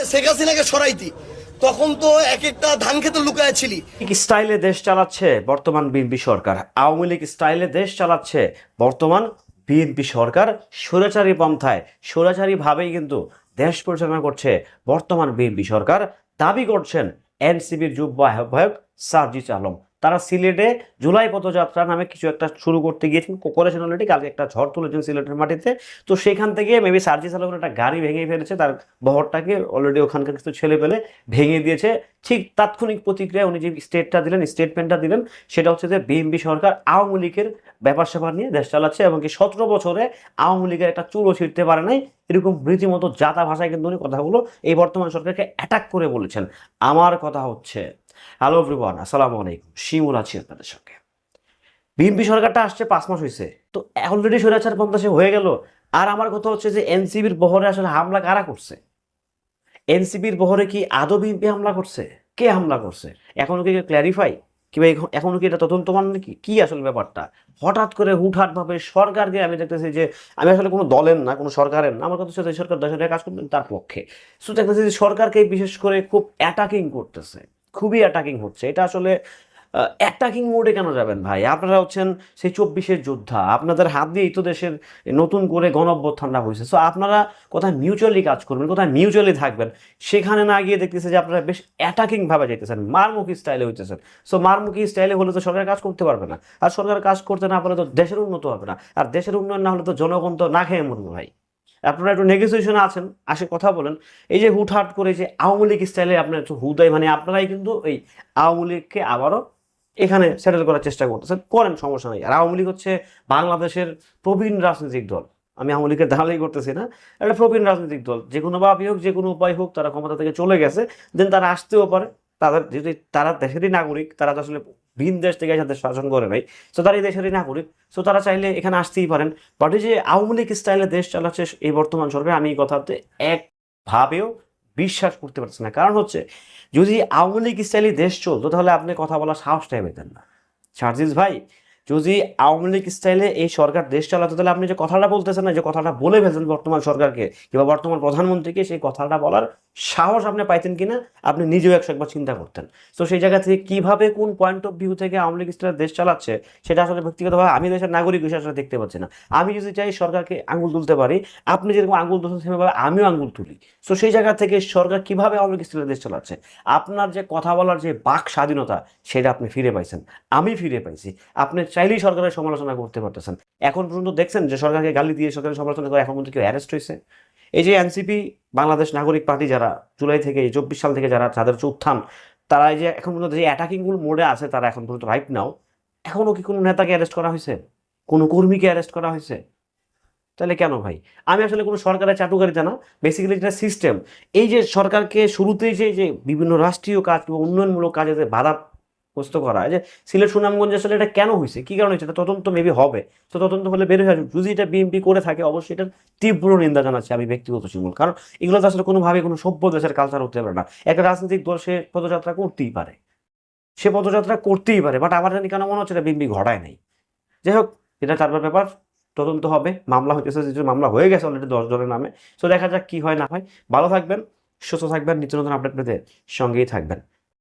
শেখ হাসিনাকে সরাইতি তখন তো এক একটা ধান খেতে লুকায় ছিলি। স্টাইলে দেশ চালাচ্ছে বর্তমান বিএনপি সরকার, আওয়ামী লীগ স্টাইলে দেশ চালাচ্ছে বর্তমান বিএনপি সরকার। স্বৈরাচারী পন্থায় স্বৈরাচারী ভাবেই কিন্তু দেশ পরিচালনা করছে বর্তমান বিএনপি সরকার। দাবি করছেন এনসিপির যুব আহ্বায়ক সার্জিস আলম। তারা সিলেটে জুলাই পদযাত্রা নামে কিছু একটা শুরু করতে গিয়েছেন, করেছেন অলরেডি, কালকে একটা ঝড় তুলেছেন সিলেটের মাটিতে। তো সেখান থেকে মেবি সার্জিস আলমের একটা গাড়ি ভেঙে ফেলেছে, তার বহরটাকে অলরেডি ওখানকার কিছু ছেলে পেলে ভেঙে দিয়েছে। ঠিক তাৎক্ষণিক প্রতিক্রিয়া উনি যে স্টেটমেন্টটা দিলেন সেটা হচ্ছে যে বিএনপি সরকার আওয়ামী লীগের ব্যাপার স্যাপার নিয়ে দেশ চালাচ্ছে এবং কি 17 বছরে আওয়ামী লীগের একটা চুলও ছিঁড়তে পারে নাই, এরকম রীতিমতো জাতা ভাষায় কিন্তু উনি কথাগুলো এই বর্তমান সরকারকে অ্যাটাক করে বলেছেন। আমার কথা হচ্ছে, হ্যালো এভরিওয়ান, আসসালামু আলাইকুম, শিমুল আছি আপনাদের সঙ্গে। বিএনপি সরকারটা আসছে 5 মাস হয়েছে, তো অলরেডি স্বৈরাচার পন্থা সে হয়ে গেল। আর আমার কথা হচ্ছে যে এনসিপির বহরে আসলে হামলা কারা করছে? এনসিপির বহরে কি আদৌ বিএনপি হামলা করছে? কে হামলা করছে এখনো কি ক্ল্যারিফাই? কিংবা এখনো কি এটা তদন্ত মানে কি আসলে ব্যাপারটা? হঠাৎ করে হুটহাট ভাবে সরকারকে আমি দেখতেছি যে, আমি আসলে কোনো দলের না, কোনো সরকারের না, আমার কথা হচ্ছে সরকার দেশের কাজ করবেন তার পক্ষে। সো দেখতেছি যে সরকারকে বিশেষ করে খুব অ্যাটাকিং করতেছে, খুবই অ্যাটাকিং হচ্ছে। এটা আসলে অ্যাটাকিং মোডে কেন যাবেন ভাই? আপনারা হচ্ছেন সেই 24-এর যোদ্ধা, আপনাদের হাত দিয়েই তো দেশের নতুন করে গণঅভ্যুত্থানটা হয়েছে। সো আপনারা কোথায় মিউচুয়ালি কাজ করবেন, কোথায় মিউচুয়ালি থাকবেন, সেখানে না গিয়ে দেখতেছে যে আপনারা বেশ অ্যাটাকিং ভাবে যাইতেছেন, মারমুখী স্টাইলে হইতেছেন। সো মারমুখী স্টাইলে হলে তো সরকার কাজ করতে পারবে না, আর সরকার কাজ করতে না পারলে তো দেশের উন্নত হবে না, আর দেশের উন্নয়ন না হলে তো জনগণ তো না খেয়ে মরবে ভাই। আপনারা একটু নেগোসিয়েশনে আছেন, আসে কথা বলেন। এই যে হুটহাট করে যে আওয়ামী লীগ স্টাইলে আপনার একটু হুদাই, মানে আপনারাই কিন্তু এই আওয়ামী লীগকে আবারও এখানে সেটেল করার চেষ্টা করতেছেন, করেন, সমস্যা নেই। আর আওয়ামী লীগ হচ্ছে বাংলাদেশের প্রবীণ রাজনৈতিক দল, আমি আওয়ামী লীগের দালালি করতেছি না, একটা প্রবীণ রাজনৈতিক দল, যে কোনো ভাবে হোক, যে কোনো উপায় হোক, তারা ক্ষমতা থেকে চলে গেছে, দেন তারা আসতেও পারে। তাদের যদি তারা দেশেরই নাগরিক, তারা তো আসলে ভিন দেশ থেকে এসে দেশ শাসন করে নাই, সো তারা এই দেশেরই নাগরিক, সো তারা চাইলে এখানে আসতেই পারেন। বাট এই যে আওয়ামী লীগ স্টাইলে দেশ চালাচ্ছে এই বর্তমান সরকার, আমি এই কথাতে একভাবেও বিশ্বাস করতে পারছি না। কারণ হচ্ছে, যদি আওয়ামী লীগ স্টাইলে দেশ চলতো তাহলে আপনি কথা বলার সাহসটাই পেতেন না সার্জিস ভাই। যদি আওয়ামী লীগ স্টাইলে এই সরকার দেশ চালাতো তাহলে আপনি যে কথাটা বলতেছেন না, যে কথাটা বলে ফেলছেন বর্তমান সরকারকে কিংবা বর্তমান প্রধানমন্ত্রীকে, সেই কথাটা বলার সাহস আপনি পাইতেন কিনা আপনি নিজেও একবার চিন্তা করতেন। তো সেই জায়গা থেকে কিভাবে কোন পয়েন্ট অফ ভিউ থেকে আওয়ামী লীগ স্টাইলে দেশ চালাচ্ছে সেটা আসলে ব্যক্তিগতভাবে আমি দেশের নাগরিক হিসেবে আসলে দেখতে পাচ্ছি না। আমি যদি চাই সরকারকে আঙুল তুলতে পারি, আপনি যেরকম আঙুল তুলছেন সেভাবে আমিও আঙুল তুলি। তো সেই জায়গা থেকে সরকার কিভাবে আওয়ামী লীগ স্টাইলে দেশ চালাচ্ছে, আপনার যে কথা বলার যে বাক স্বাধীনতা সেটা আপনি ফিরে পাইছেন, আমি ফিরে পাইছি। আপনি চাইলেই সরকারের সমালোচনা করতে পারতেছেন। এখন পর্যন্ত দেখছেন যে সরকারকে গালি দিয়ে সরকারের সমালোচনা করে এখন পর্যন্ত কেউ অ্যারেস্ট হয়েছে? এই যে এনসিপি, বাংলাদেশ নাগরিক পার্টি, যারা জুলাই থেকে 24 সাল থেকে যারা যাদের উত্থান, তারা এই যে এখন পর্যন্ত যে অ্যাটাকিংগুলো মোডে আছে, তারা এখন পর্যন্ত রাইট নাও এখনও কি কোনো নেতাকে অ্যারেস্ট করা হয়েছে? কোনো কর্মীকে অ্যারেস্ট করা হয়েছে? তাহলে কেন ভাই? আমি আসলে কোনো সরকারের চাটুকারিতা না, বেসিক্যালি যেটা সিস্টেম। এই যে সরকারকে শুরুতেই যে বিভিন্ন রাষ্ট্রীয় কাজ কিংবা উন্নয়নমূলক কাজে যে বাধাগ্রস্ত করা, যে সিলেট সুনামগঞ্জে আসলে এটা কেন হয়েছে, কি কারণে হয়েছে, এটা তদন্ত মেবি হবে। তো তদন্ত হলে বের হয়ে আসবে। যদি এটা বিএনপি করে থাকে অবশ্যই এটার তীব্র নিন্দা জানাচ্ছি আমি ব্যক্তিগত শিমুল। কারণ এগুলো তো আসলে কোনোভাবে কোনো সভ্য দেশের কালচার হতে পারে না। একটা রাজনৈতিক দল সে পদযাত্রা করতেই পারে, সে পদযাত্রা করতেই পারে, বাট আমার জানি কেন মনে হচ্ছে এটা বিএনপি ঘটায় নাই। যাই হোক, এটা তারপর ব্যাপার, তদন্ত হবে, মামলা হইতেছে, যেহেতু মামলা হয়ে গেছে অলরেডি 10 জনের নামে। তো দেখা যাক কি হয় না হয়। ভালো থাকবেন, সুস্থ থাকবেন, নিত্য নতুন আপডেট পেতে সঙ্গেই থাকবেন।